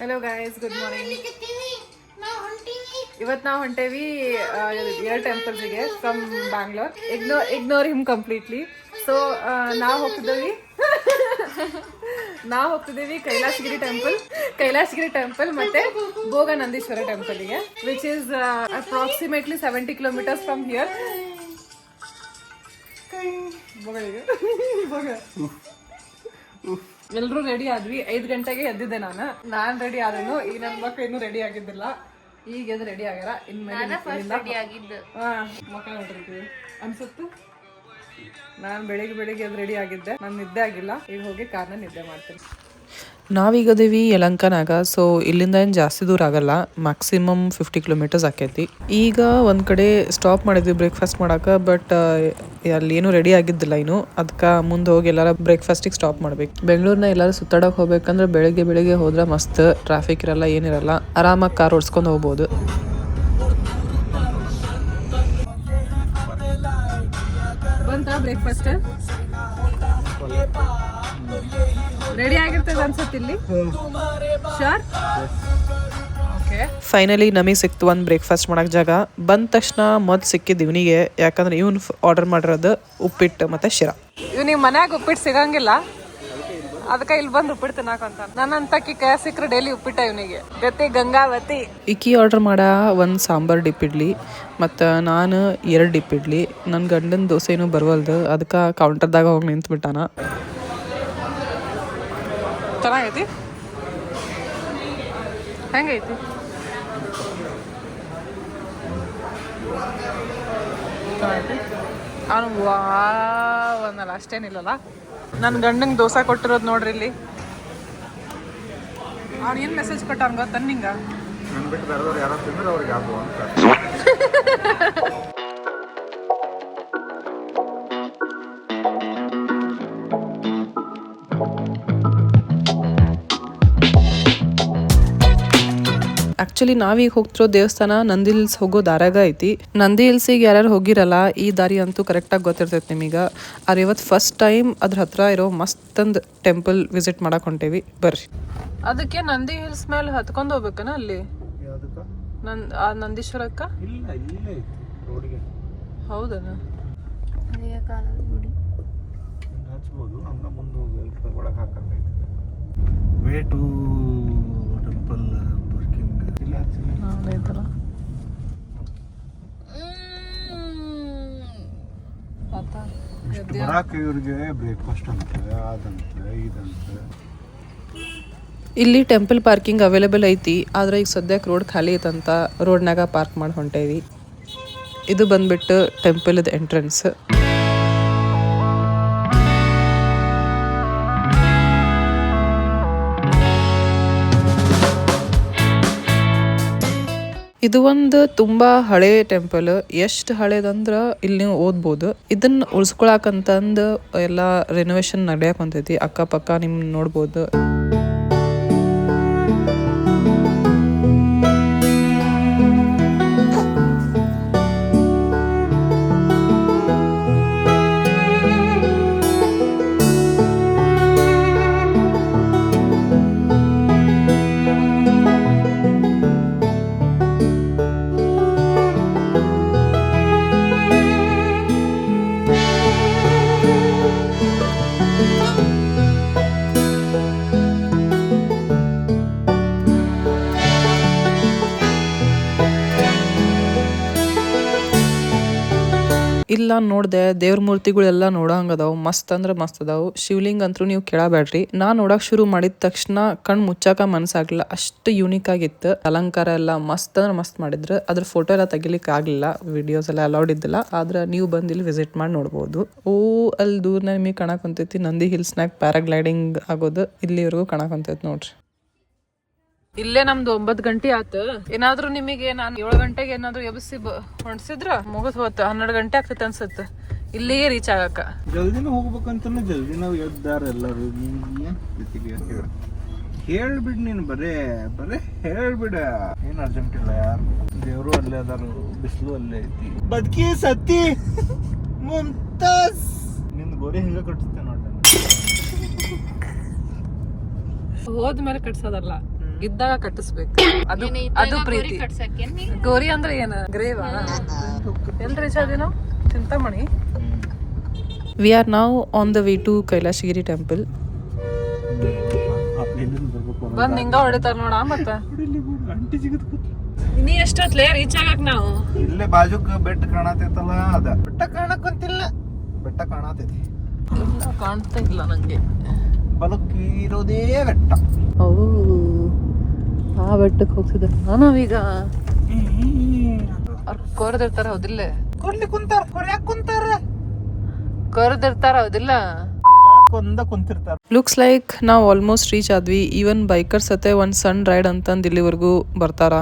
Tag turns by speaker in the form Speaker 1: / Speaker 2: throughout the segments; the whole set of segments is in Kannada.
Speaker 1: Hello guys, good morning. ಇವತ್ತು ನಾವು ಹೊಂಟೇವಿ 2 ಟೆಂಪಲ್ಸ್ಗೆ from Bangalore. Ignore him completely. So ನಾವು ಹೋಗ್ತಿದ್ದೀವಿ ಕೈಲಾಸಗಿರಿ ಟೆಂಪಲ್ ಮತ್ತೆ ಭೋಗ ನಂದೀಶ್ವರ ಟೆಂಪಲ್ಗೆ, which is approximately 70 kilometres from here. ಎಲ್ರು ರೆಡಿ ಆದ್ವಿ. 5 ಗಂಟೆಗೆ ಎದ್ದಿದ್ದೆ ನಾನ್ ರೆಡಿ ಆದನು. ಈಗ ನನ್ನ ಮಕ್ಳು ಇನ್ನೂ ರೆಡಿ ಆಗಿದ್ದಿಲ್ಲ. ಈಗ ಎದ್ದು ರೆಡಿ ಆಗ್ಯಾರ. ಇನ್ಮೇಲೆ ಮಕ್ಕ ನೋಡಿರ್ತೀವಿ ಅನ್ಸುತ್ತೆ. ನಾನ್ ಬೆಳಿಗ್ಗೆ ಎದ್ದು ರೆಡಿ ಆಗಿದ್ದೆ. ನಾನು ನಿದ್ದೆ ಆಗಿಲ್ಲ. ಈಗ ಹೋಗಿ ಕಾರ್ನ ನಿದ್ದೆ ಮಾಡ್ತೀನಿ.
Speaker 2: ನಾವೀಗದೇವಿ ಯಲಂಕನಾಗ. ಸೊ ಇಲ್ಲಿಂದ ಏನು ಜಾಸ್ತಿ ದೂರ ಆಗಲ್ಲ, ಮ್ಯಾಕ್ಸಿಮಮ್ 50 ಕಿಲೋಮೀಟರ್ಸ್ ಆಕೈತಿ. ಈಗ ಒಂದ್ ಕಡೆ ಸ್ಟಾಪ್ ಮಾಡಿದ್ವಿ ಬ್ರೇಕ್ಫಾಸ್ಟ್ ಮಾಡಾಕ. ಬಟ್ ಅಲ್ಲಿ ಏನು ರೆಡಿ ಆಗಿದ್ದಿಲ್ಲ ಇನ್ನು. ಅದಕ್ಕೆ ಮುಂದೆ ಹೋಗಿ ಎಲ್ಲಾರ ಬ್ರೇಕ್ಫಾಸ್ಟಿಗೆ ಸ್ಟಾಪ್ ಮಾಡ್ಬೇಕು. ಬೆಂಗಳೂರಿನ ಎಲ್ಲಾರು ಸುತ್ತಾಡಕ್ ಹೋಗ್ಬೇಕಂದ್ರೆ ಬೆಳಿಗ್ಗೆ ಹೋದ್ರೆ ಮಸ್ತ್. ಟ್ರಾಫಿಕ್ ಇರಲ್ಲ, ಏನಿರಲ್ಲ, ಆರಾಮಾಗಿ ಕಾರ್ ಓಡಿಸ್ಕೊಂಡು ಹೋಗ್ಬೋದು.
Speaker 1: ಬಂತ ಬ್ರೇಕ್ಫಾಸ್ಟ್ ರೆಡಿ ಆಗಿರ್ತದೆ ಅನ್ಸುತ್ತೆ ಇಲ್ಲಿ. ಶೋರ್? ಓಕೆ.
Speaker 2: ಫೈನಲಿ ನಮಗೆ ಸಿಕ್ತು ಒಂದು ಬ್ರೇಕ್ಫಾಸ್ಟ್ ಮಾಡಕ್ ಜಾಗ. ಬಂದ ತಕ್ಷಣ ಮೊದಲು ಸಿಕ್ಕಿದ್ದು ಇವನಿಗೆ. ಯಾಕಂದ್ರೆ ಇವನು ಆರ್ಡರ್ ಮಾಡಿರೋದು ಉಪ್ಪಿಟ್ಟು ಮತ್ತೆ ಶಿರಾ.
Speaker 1: ಇವ್ನಿಗೆ ಮನ್ಯಾಗ ಉಪ್ಪಿಟ್ಟು ಸಿಗಂಗಿಲ್ಲ, ಅದಕ್ಕೆ ಇಲ್ಲಿ ಬಂದು ಉಪ್ಪಿಟ್ಟು ತಿನ್ನಾಕಂತ. ನನ್ನಂತಕಿ ಕೈ ಸಿಕ್ಕರೆ ಡೈಲಿ ಉಪ್ಪಿಟ್ಟ ಇವನಿಗೆ. ಗತಿ ಗಂಗಾವತಿ.
Speaker 2: ಇಕ್ಕಿ ಆರ್ಡರ್ ಮಾಡ ಒಂದು ಸಾಂಬಾರ್ ಡಿಪ್ಪಿಡ್ಲಿ ಮತ್ತು ನಾನು 2 ಡಿಪ್ಪಿಡ್ಲಿ. ನನ್ನ ಗಂಡನ ದೋಸೆ ಏನೂ ಬರವಲ್ದು, ಅದಕ್ಕೆ ಕೌಂಟರ್ದಾಗ ಹೋಗಿ ನಿಂತ್ಬಿಟ್ಟಾನ.
Speaker 1: ಚೆನ್ನಾಗೈತಿ? ಹೆಂಗೈತಿ? ಅವನು ಒಂದಲ್ಲ ಅಷ್ಟೇನಿಲ್ಲಲ್ಲ. ನನ್ನ ಗಂಡಂಗೆ ದೋಸೆ ಕೊಟ್ಟಿರೋದು ನೋಡ್ರಿ ಇಲ್ಲಿ. ಅವ್ನು ಏನು ಮೆಸೇಜ್ ಕೊಟ್ಟ ಗೊತ್ತ ನಿಂಗ?
Speaker 2: ಆಕ್ಚುಲಿ ನಾವೀಗ ಹೋಗ್ತಿರೋ ದೇವಸ್ಥಾನ ನಂದಿ ಹಿಲ್ಸ್ ಹೋಗೋ ದಾರಾಗ ಐತಿ. ನಂದಿ ಹಿಲ್ಸಿಗೆ ಯಾರ್ಯಾರು ಹೋಗಿರಲ್ಲ, ಈ ದಾರಿ ಅಂತೂ ಕರೆಕ್ಟಾಗಿ ಗೊತ್ತಿರ್ತೈತಿ ನಿಮಗೆ. ಆದ್ರೆ ಇವತ್ತು ಫಸ್ಟ್ ಟೈಮ್ ಅದ್ರ ಹತ್ರ ಇರೋ ಮಸ್ತಂದು ಟೆಂಪಲ್ ವಿಸಿಟ್ ಮಾಡಕ್ ಹೊಂಟೇವಿ. ಬರ್ರಿ.
Speaker 1: ಅದಕ್ಕೆ ನಂದಿ ಹಿಲ್ಸ್ ಮೇಲೆ ಹತ್ಕೊಂಡು ಹೋಗ್ಬೇಕನ ಅಲ್ಲಿ ನಂದೀಶ್ವರಕ್ಕ? ಹೌದನ?
Speaker 2: ಇಲ್ಲಿ ಟೆಂಪಲ್ ಪಾರ್ಕಿಂಗ್ ಅವೈಲೇಬಲ್ ಐತಿ. ಆದ್ರೆ ಈಗ ಸದ್ಯಕ್ಕೆ ರೋಡ್ ಖಾಲಿ ಐತಂತ ರೋಡ್ನಾಗ ಪಾರ್ಕ್ ಮಾಡಿ ಹೊಂಟೇವಿ. ಇದು ಬಂದ್ಬಿಟ್ಟು ಟೆಂಪಲ್ ಎಂಟ್ರೆನ್ಸ್. ಇದು ಒಂದು ತುಂಬಾ ಹಳೆ ಟೆಂಪಲ್. ಎಷ್ಟು ಹಳೇದಂದ್ರ ಇಲ್ಲಿ ನೀವು ಓದ್ಬೋದು. ಇದನ್ನ ಉಳಿಸ್ಕೊಳಕಂತಂದು ಎಲ್ಲಾ ರೆನೋವೇಶನ್ ನಡೆಯಕ್ ಹೊಂತೈತಿ. ಅಕ್ಕಪಕ್ಕ ನಿಮ್ ನೋಡ್ಬೋದು. ಇಲ್ಲ ನೋಡ್ದೆ, ದೇವ್ರ ಮೂರ್ತಿಗಳೆಲ್ಲ ನೋಡಂಗ ಅದಾವು. ಮಸ್ತ್ ಅಂದ್ರ ಮಸ್ತ್ ಅದಾವು. ಶಿವಲಿಂಗ ಅಂತೂ ನೀವು ಕೇಳಬೇಡ್ರಿ. ನಾ ನೋಡಕ್ ಶುರು ಮಾಡಿದ ತಕ್ಷಣ ಕಣ್ ಮುಚ್ಚಾಕ ಮನ್ಸಾಗ್ಲಿಲ್ಲ, ಅಷ್ಟು ಯೂನಿಕ್ ಆಗಿತ್ತು. ಅಲಂಕಾರ ಎಲ್ಲ ಮಸ್ತ್ ಅಂದ್ರ ಮಸ್ತ್ ಮಾಡಿದ್ರು. ಅದ್ರ ಫೋಟೋ ಎಲ್ಲ ತೆಗಿಲಿಕ್ಕೆ ಆಗ್ಲಿಲ್ಲ, ವಿಡಿಯೋಸ್ ಎಲ್ಲ ಅಲೌಡ್ ಇದ್ದಿಲ್ಲ. ಆದ್ರೆ ನೀವು ಬಂದು ಇಲ್ಲಿ ವಿಸಿಟ್ ಮಾಡಿ ನೋಡ್ಬೋದು. ಅಲ್ಲಿ ದೂರ್ನ ನಿಮಗೆ ಕಾಣಕ್ ಹೊಂತೈತಿ ನಂದಿ ಹಿಲ್ಸ್ನಾಗ ಪ್ಯಾರಾಗ್ಲೈಡಿಂಗ್ ಆಗೋದು. ಇಲ್ಲಿವರೆಗೂ ಕಾಣಕ್ ಹೊಂತೈತಿ ನೋಡ್ರಿ.
Speaker 1: ಇಲ್ಲೇ ನಮ್ದು 9 ಗಂಟೆ ಆತು. ಏನಾದ್ರು ನಿಮಗೆ ನಾನು 7 ಗಂಟೆಗೆ ಏನಾದ್ರು ಎಬ್ಸಿ ಹೊಣ್ಸಿದ್ರ ಮುಗಿದ್ ಹೋತ. 12 ಗಂಟೆ ಆಗ್ತೈತೆ ಅನ್ಸುತ್ತೆ ಇಲ್ಲಿಗೆ ರೀಚ್ ಆಗಕ್ಕ.
Speaker 3: ಜಲ್ದಿನ ಹೋಗ್ಬೇಕಂತ ಜಲ್ದಿ ನಾವು ಎದ್ದಾರ ಎಲ್ಲರೂ. ಹೇಳ್ಬಿಡ್ ನೀನು, ಬರೇ ಹೇಳ್ಬಿಡ. ಏನ್ ಅರ್ಜೆಂಟ್ ಇಲ್ಲ ಯಾರು. ದೇವ್ರು ಅಲ್ಲೇ ಅದಾರು, ಬಿಸಿಲು ಅಲ್ಲೇ ಐತಿ. ಬದುಕಿ ಸತ್ತಿ ಮುಮ್ತಾಜ್ ನಿಂದು ಗೋರಿ ಹಿಂಗ ಕಟ್ಸುತ್ತೆ ನೋಡ.
Speaker 1: ಹೋದ್ಮೇಲೆ ಕಟ್ಸೋದಲ್ಲ,
Speaker 2: ಇದ್ದಾಗ ಕಟ್ಟಿಸ್ಬೇಕು. ಅದು ಪ್ರೀತಿ. ಗೋರಿ ಅಂದ್ರೆ ಏನ ಗ್ರೇವ್ ಎಲ್ ರೀಚ್ ಆದೇನೋ Chintamani. We are now on the way to Kailasagiri temple. ಬಂದ್ ನಿಂಗ ಹೊಡಿತಾರ ನೋಡ ಮತ್ತ ನೀ ಎಷ್ಟೊತ್ಲೆ ರೀಚ್ ಆಗಕ್ ನಾವು
Speaker 3: ಇಲ್ಲೇ ಬಾಜುಕ್ ಬೆಟ್ಟ ಕಾಣತೈತಲ್ಲ ಅದ ಬೆಟ್ಟ ಕಾಣಕಂತಿಲ್ಲ ಬೆಟ್ಟ ಕಾಣತೈತಿ
Speaker 2: ಕಾಣ್ತಾ ಇಲ್ಲ ನಂಗೆ.
Speaker 3: ಬಲಕ್ಕಿರೋದೇ ಬೆಟ್ಟ.
Speaker 2: ಆ ಬೆಟ್ಟಕ್ಕೆ ಹೋಗ್ತಿದ್ದ ನಾವೀಗ ಅವ್ರು ಕೊರ್ದಿರ್ತಾರ ಹೌದಿಲ್ಲ? ಕೊರ್ದಿರ್ತಾರ ಹೌದಿಲ್ಲ? ಲುಕ್ಸ್ ಲೈಕ್ ನಾವು ಆಲ್ಮೋಸ್ಟ್ ರೀಚ್ ಆದ್ವಿ. ಈವನ್ ಬೈಕರ್ಸ್ ಅತ್ತೆ ಒಂದ್ ಸಣ್ಣ ರೈಡ್ ಅಂತಂದ್ ಇಲ್ಲಿವರೆಗೂ ಬರ್ತಾರ.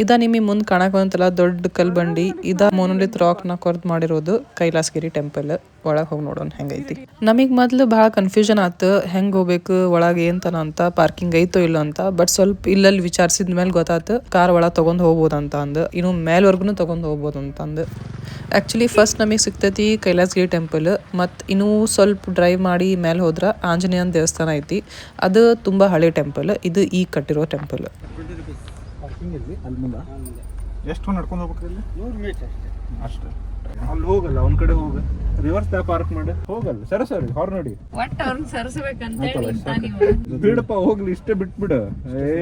Speaker 2: ಇದ ನಿಮಗೆ ಮುಂದೆ ಕಾಣಕಂತಲ್ಲ ದೊಡ್ಡ ಕಲ್ ಬಂಡಿ. ಇದ ಮೋನೋಲಿತ್ ರಾಕ್ ನ ಕೊರ್ದ್ ಮಾಡಿರೋದು ಕೈಲಾಸಗಿರಿ ಟೆಂಪಲ್. ಒಳಗ್ ಹೋಗಿ ನೋಡೋಣ ಹೆಂಗೈತಿ. ನಮಗ್ ಮೊದ್ಲು ಬಹಳ ಕನ್ಫ್ಯೂಷನ್ ಆತ ಹೆಂಗ್ ಹೋಗ್ಬೇಕು ಒಳಗೆ ಏನ್ತನ ಅಂತ, ಪಾರ್ಕಿಂಗ್ ಐತೋ ಇಲ್ಲ ಅಂತ. ಬಟ್ ಸ್ವಲ್ಪ ಇಲ್ಲಲ್ಲಿ ವಿಚಾರಿಸಿದ ಮೇಲೆ ಗೊತ್ತಾತ ಕಾರ್ ಒಳಗ್ ತಗೊಂಡ್ ಹೋಗ್ಬೋದಂತ ಅಂದ್, ಇನ್ನು ಮೇಲ್ವರ್ಗುನು ತಗೊಂಡ್ ಹೋಗ್ಬೋದು ಅಂತ ಅಂದ್. ಆಕ್ಚುಲಿ ಫಸ್ಟ್ ನಮಗೆ ಸಿಗ್ತೈತಿ ಕೈಲಾಸಗಿರಿ ಟೆಂಪಲ್. ಮತ್ ಇನ್ನೂ ಸ್ವಲ್ಪ ಡ್ರೈವ್ ಮಾಡಿ ಮೇಲೆ ಹೋದ್ರ ಆಂಜನೇಯನ ದೇವಸ್ಥಾನ ಐತಿ. ಅದು ತುಂಬಾ ಹಳೆ ಟೆಂಪಲ್. ಇದು ಈಗ ಕಟ್ಟಿರೋ ಟೆಂಪಲ್.
Speaker 3: ಎಷ್ಟು ನಡ್ಕೊಂಡು ಹೋಗ್ಬೇಕ್ರಿ? 100 ಮೀಟರ್ ಅಷ್ಟೇ. ಅಲ್ಲಿ ಹೋಗಲ್ಲ, ಒಂದ್ ಕಡೆ ಹೋಗ ರಿವರ್ಸ್ ಪಾರ್ಕ್ ಮಾಡಿ ಹೋಗಲ್ಲ. ಸರಿ ಹೊರ ನೋಡಿ ಬಿಡಪ್ಪ ಹೋಗ್ಲಿ, ಇಷ್ಟೇ ಬಿಟ್ಬಿಡು.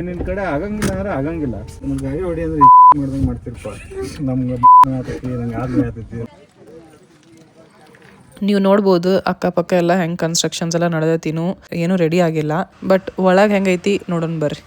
Speaker 3: ನಿನ್ ಕಡೆ ಆಗಂಗಿಲ್ಲ ಅಂದ್ರೆ ಆಗಂಗಿಲ್ಲ. ನನ್ ಗಾಡಿ ಹೊಡಿ ಅಂದ್ರೆ ಮಾಡ್ದಂಗ್ ಮಾಡ್ತಿರ್ಪ. ನಮ್ಗೆ ಆತೈತಿ, ನಂಗೆ ಆದ್ಮೇಲೆ ಆತೈತಿ.
Speaker 2: ನೀವು ನೋಡ್ಬೋದು ಅಕ್ಕಪಕ್ಕ ಎಲ್ಲ ಹೆಂಗ್ ಕನ್ಸ್ಟ್ರಕ್ಷನ್ಸ್ ಎಲ್ಲ ನಡೆದೈತಿನು, ಏನು ರೆಡಿ ಆಗಿಲ್ಲ. ಬಟ್ ಒಳಗ್ ಹೆಂಗೈತಿ ನೋಡೋಣ ಬರ್ರಿ.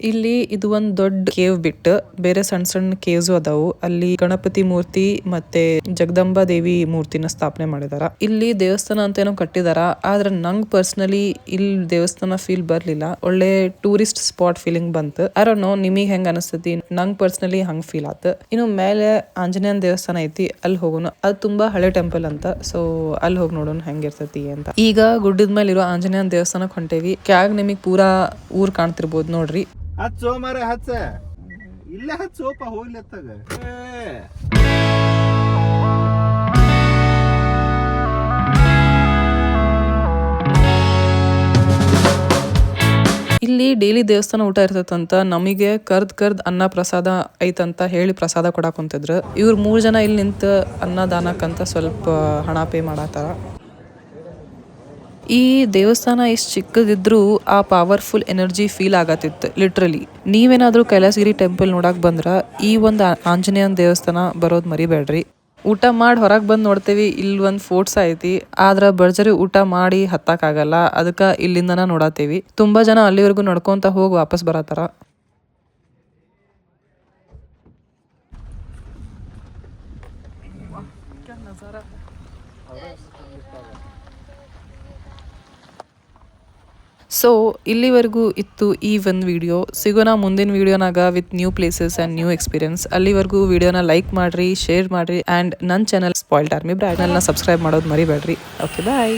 Speaker 2: ಇಲ್ಲಿ ಇದು ಒಂದ್ ದೊಡ್ಡ ಕೇವ್ ಬಿಟ್ಟು ಬೇರೆ ಸಣ್ಣ ಸಣ್ಣ ಕೇವ್ಸ್ ಅದಾವು. ಅಲ್ಲಿ ಗಣಪತಿ ಮೂರ್ತಿ ಮತ್ತೆ ಜಗದಂಬಾ ದೇವಿ ಮೂರ್ತಿನ ಸ್ಥಾಪನೆ ಮಾಡಿದಾರ. ಇಲ್ಲಿ ದೇವಸ್ಥಾನ ಅಂತ ಏನೋ ಕಟ್ಟಿದಾರ. ಆದ್ರೆ ನಂಗ್ ಪರ್ಸನಲಿ ಇಲ್ಲಿ ದೇವಸ್ಥಾನ ಫೀಲ್ ಬರ್ಲಿಲ್ಲ. ಒಳ್ಳೆ ಟೂರಿಸ್ಟ್ ಸ್ಪಾಟ್ ಫೀಲಿಂಗ್ ಬಂತು. ಐ ಡೋಂಟ್ ನೋ ನಿಮಗ್ ಹೆಂಗ್ ಅನಿಸ್ತತಿ, ನಂಗ್ ಪರ್ಸನಲಿ ಹಂಗ್ ಫೀಲ್ ಆತ. ಇನ್ನು ಮೇಲೆ ಆಂಜನೇಯನ ದೇವಸ್ಥಾನ ಐತಿ, ಅಲ್ಲಿ ಹೋಗೋಣ. ಅದು ತುಂಬಾ ಹಳೆ ಟೆಂಪಲ್ ಅಂತ, ಸೊ ಅಲ್ಲಿ ಹೋಗಿ ನೋಡೋಣ ಹೆಂಗಿರ್ತತಿ ಅಂತ. ಈಗ ಗುಡ್ಡದ ಮೇಲೆ ಇರೋ ಆಂಜನೇಯನ ದೇವಸ್ಥಾನಕ್ ಹೊಂಟೇವಿ. ಕ್ಯಾಗ್ ನಿಮಗ್ ಪೂರಾ ಊರ್ ಕಾಣ್ತಿರ್ಬೋದು ನೋಡ್ರಿ.
Speaker 3: ಹಚ್ಚೋ ಮಾರ ಹಚ್ಚ, ಇಲ್ಲೇ ಹಚ್ಚೋಪ ಹೋಗ್ಲಿ ಅತ್ತಾಗ.
Speaker 2: ಇಲ್ಲಿ ಡೈಲಿ ದೇವಸ್ಥಾನ ಊಟ ಇರ್ತೈತಂತ. ನಮಗೆ ಕರ್ದ್ ಅನ್ನ ಪ್ರಸಾದ ಐತಂತ ಹೇಳಿ ಪ್ರಸಾದ ಕೊಡಾಕ್ ಕುಂತಿದ್ರು. ಇವ್ರು 3 ಜನ ಇಲ್ಲಿ ನಿಂತ ಅನ್ನದಾನಕ್ಕಂತ ಸ್ವಲ್ಪ ಹಣ ಪೇ ಮಾಡತ್ತಾರ. ಈ ದೇವಸ್ಥಾನ ಎಷ್ಟು ಚಿಕ್ಕದಿದ್ರು ಆ ಪವರ್ಫುಲ್ ಎನರ್ಜಿ ಫೀಲ್ ಆಗತ್ತಿತ್ತು ಲಿಟ್ರಲಿ. ನೀವೇನಾದ್ರೂ ಕೈಲಾಸಗಿರಿ ಟೆಂಪಲ್ ನೋಡಕ್ ಬಂದ್ರ ಈ ಒಂದು ಆಂಜನೇಯನ ದೇವಸ್ಥಾನ ಬರೋದ್ ಮರಿಬೇಡ್ರಿ. ಊಟ ಮಾಡಿ ಹೊರಗೆ ಬಂದು ನೋಡ್ತೇವಿ, ಇಲ್ಲಿ ಒಂದು ಫೋರ್ಟ್ಸ್ ಐತಿ. ಆದ್ರ ಭರ್ಜರಿ ಊಟ ಮಾಡಿ ಹತ್ತಕ್ ಆಗಲ್ಲ, ಅದಕ್ಕೆ ಇಲ್ಲಿಂದನ ನೋಡತ್ತೇವಿ. ತುಂಬಾ ಜನ ಅಲ್ಲಿವರೆಗೂ ನಡ್ಕೊಂತ ಹೋಗಿ ವಾಪಸ್ ಬರತ್ತಾರ. ಸೊ ಇಲ್ಲಿವರೆಗೂ ಇತ್ತು ಈ ಒಂದು ವಿಡಿಯೋ. ಸಿಗೋಣ ಮುಂದಿನ ವಿಡಿಯೋನಾಗ with new places and new experience. ಅಲ್ಲಿವರೆಗೂ ವಿಡಿಯೋನ ಲೈಕ್ ಮಾಡ್ರಿ, ಶೇರ್ ಮಾಡ್ರಿ ಆ್ಯಂಡ್ ನನ್ನ ಚಾನಲ್ ಸ್ಪಾಯ್ಲ್ಡ್ ಆರ್ಮಿ ಬ್ರ್ಯಾಂಡ್ನ ಸಬ್ಸ್ಕ್ರೈಬ್ ಮಾಡೋದು ಮರಿಬೇಡ್ರಿ. Okay bye.